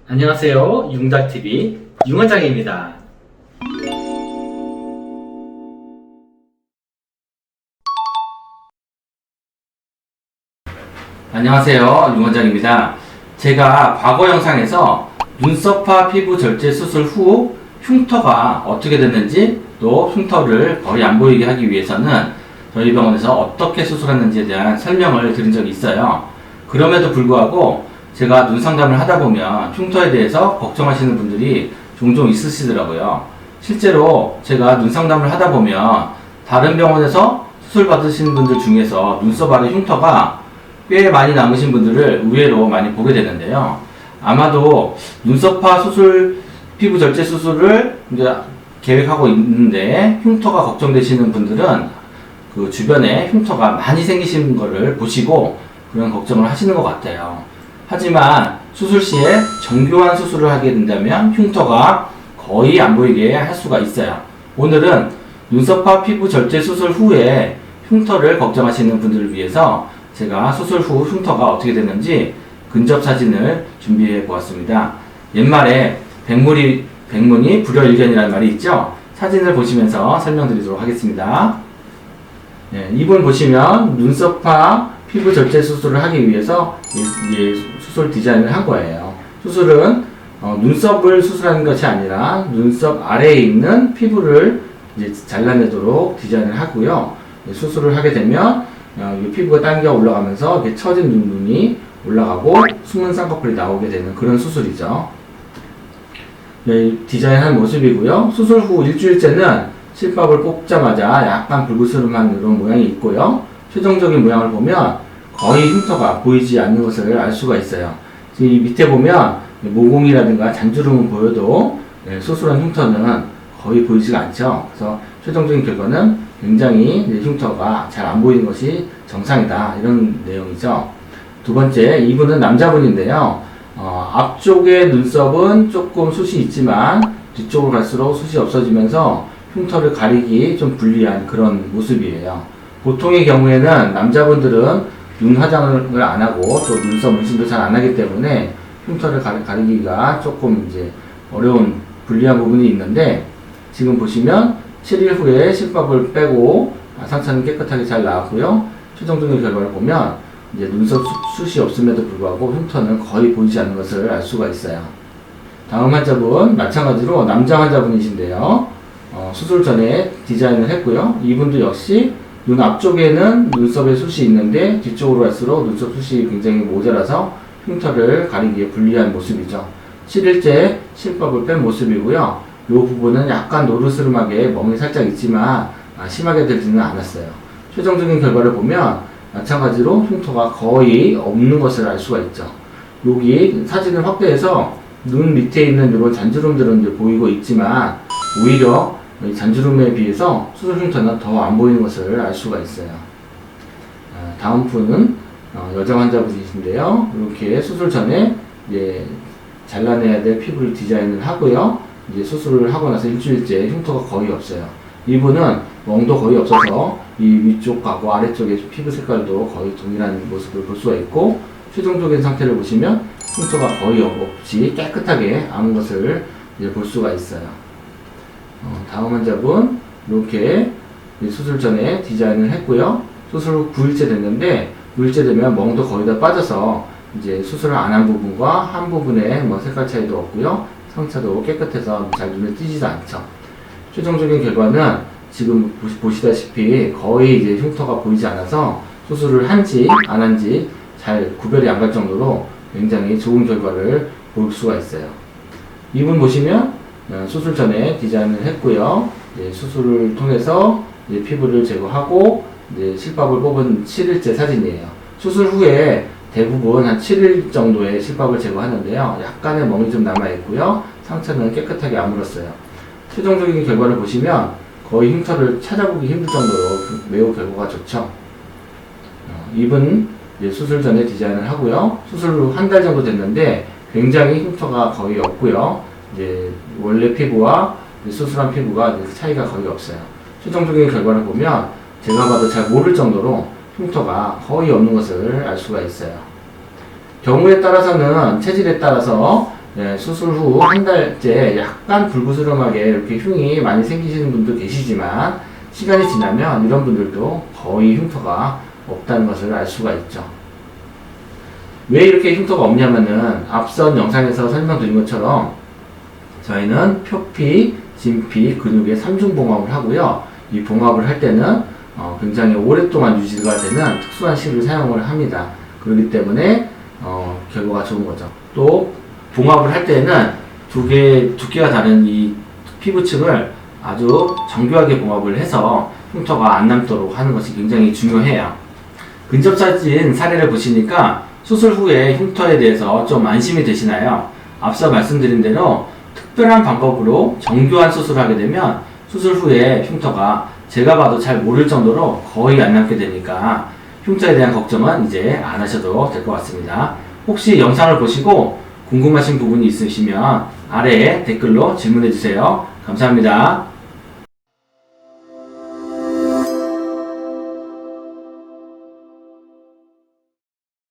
안녕하세요. 융달TV 융원장입니다. 안녕하세요. 융원장입니다. 제가 과거 영상에서 눈썹화 피부 절제 수술 후 흉터가 어떻게 됐는지, 또 흉터를 거의 안 보이게 하기 위해서는 저희 병원에서 어떻게 수술했는지에 대한 설명을 드린 적이 있어요. 그럼에도 불구하고 제가 눈 상담을 하다 보면 흉터에 대해서 걱정하시는 분들이 종종 있으시더라고요. 실제로 제가 눈 상담을 하다 보면 다른 병원에서 수술 받으신 분들 중에서 눈썹 아래 흉터가 꽤 많이 남으신 분들을 의외로 많이 보게 되는데요. 아마도 눈썹화 수술, 피부 절제 수술을 이제 계획하고 있는데 흉터가 걱정되시는 분들은 그 주변에 흉터가 많이 생기신 거를 보시고 그런 걱정을 하시는 것 같아요. 하지만 수술 시에 정교한 수술을 하게 된다면 흉터가 거의 안 보이게 할 수가 있어요. 오늘은 눈썹화 피부 절제 수술 후에 흉터를 걱정하시는 분들을 위해서 제가 수술 후 흉터가 어떻게 됐는지 근접 사진을 준비해 보았습니다. 옛말에 백문이 불여일견이라는 말이 있죠. 사진을 보시면서 설명드리도록 하겠습니다. 네, 이분 보시면 눈썹화 피부 절제 수술을 하기 위해서 수술 디자인을 한 거예요. 수술은 눈썹을 수술하는 것이 아니라 눈썹 아래에 있는 피부를 이제 잘라내도록 디자인을 하고요. 수술을 하게 되면 이 피부가 당겨 올라가면서 이렇게 처진 눈이 올라가고 숨은 쌍꺼풀이 나오게 되는 그런 수술이죠. 네, 디자인한 모습이고요. 수술 후 일주일째는 실밥을 뽑자마자 약간 불그스름한 이런 모양이 있고요. 최종적인 모양을 보면 거의 흉터가 보이지 않는 것을 알 수가 있어요. 지금 이 밑에 보면 모공이라든가 잔주름은 보여도 수술한 흉터는 거의 보이지가 않죠. 그래서 최종적인 결과는 굉장히 흉터가 잘 안 보이는 것이 정상이다, 이런 내용이죠. 두 번째, 이분은 남자분인데요. 앞쪽의 눈썹은 조금 숱이 있지만 뒤쪽으로 갈수록 숱이 없어지면서 흉터를 가리기 좀 불리한 그런 모습이에요. 보통의 경우에는 남자분들은 눈 화장을 안 하고 또 눈썹 문신도 잘 안 하기 때문에 흉터를 가리기가 조금 이제 어려운 불리한 부분이 있는데, 지금 보시면 7일 후에 실밥을 빼고 상처는 깨끗하게 잘 나왔고요. 최종적인 결과를 보면 이제 눈썹 숱이 없음에도 불구하고 흉터는 거의 보이지 않는 것을 알 수가 있어요. 다음 환자분 마찬가지로 남자 환자분이신데요. 수술 전에 디자인을 했고요. 이분도 역시 눈 앞쪽에는 눈썹에 숱이 있는데 뒤쪽으로 갈수록 눈썹 숱이 굉장히 모자라서 흉터를 가리기에 불리한 모습이죠. 7일째 실밥을 뺀 모습이고요. 이 부분은 약간 노르스름하게 멍이 살짝 있지만 심하게 들지는 않았어요. 최종적인 결과를 보면 마찬가지로 흉터가 거의 없는 것을 알 수가 있죠. 여기 사진을 확대해서 눈 밑에 있는 이런 잔주름들은 보이고 있지만 오히려 잔주름에 비해서 수술 흉터는 더 안 보이는 것을 알 수가 있어요. 다음 분은 여자 환자분이신데요. 이렇게 수술 전에 이제 잘라내야 될 피부를 디자인을 하고요. 이제 수술을 하고 나서 일주일째 흉터가 거의 없어요. 이분은 멍도 거의 없어서 이 위쪽하고 아래쪽의 피부 색깔도 거의 동일한 모습을 볼 수가 있고, 최종적인 상태를 보시면 흉터가 거의 없이 깨끗하게 남은 것을 이제 볼 수가 있어요. 다음 환자분 이렇게 수술 전에 디자인을 했고요. 수술 후 9일째 됐는데 9일째 되면 멍도 거의 다 빠져서 이제 수술을 안 한 부분과 한 부분에 뭐 색깔 차이도 없고요. 상처도 깨끗해서 잘 눈에 띄지도 않죠. 최종적인 결과는 지금 보시다시피 거의 이제 흉터가 보이지 않아서 수술을 한지 안 한지 잘 구별이 안 갈 정도로 굉장히 좋은 결과를 볼 수가 있어요. 이분 보시면 수술 전에 디자인을 했고요. 이제 수술을 통해서 이제 피부를 제거하고 이제 실밥을 뽑은 7일째 사진이에요. 수술 후에 대부분 한 7일 정도의 실밥을 제거하는데요. 약간의 멍이 좀 남아있고요. 상처는 깨끗하게 아물었어요. 최종적인 결과를 보시면 거의 흉터를 찾아보기 힘들 정도로 매우 결과가 좋죠. 이분 이제 수술 전에 디자인을 하고요. 수술 후 한 달 정도 됐는데 굉장히 흉터가 거의 없고요. 이제 원래 피부와 수술한 피부가 차이가 거의 없어요. 최종적인 결과를 보면 제가 봐도 잘 모를 정도로 흉터가 거의 없는 것을 알 수가 있어요. 경우에 따라서는 체질에 따라서 네, 수술 후 한 달째 약간 불구스름하게 이렇게 흉이 많이 생기시는 분도 계시지만 시간이 지나면 이런 분들도 거의 흉터가 없다는 것을 알 수가 있죠. 왜 이렇게 흉터가 없냐면은 앞선 영상에서 설명드린 것처럼 저희는 표피, 진피, 근육의 3중 봉합을 하고요. 이 봉합을 할 때는 굉장히 오랫동안 유지가 되는 특수한 실을 사용을 합니다. 그렇기 때문에 결과가 좋은 거죠. 또 봉합을 할 때는 두께가 다른 이 피부층을 아주 정교하게 봉합을 해서 흉터가 안 남도록 하는 것이 굉장히 중요해요. 근접사진 사례를 보시니까 수술 후에 흉터에 대해서 좀 안심이 되시나요? 앞서 말씀드린 대로 특별한 방법으로 정교한 수술을 하게 되면 수술 후에 흉터가 제가 봐도 잘 모를 정도로 거의 안 남게 되니까 흉터에 대한 걱정은 이제 안 하셔도 될 것 같습니다. 혹시 영상을 보시고 궁금하신 부분이 있으시면 아래에 댓글로 질문해 주세요. 감사합니다.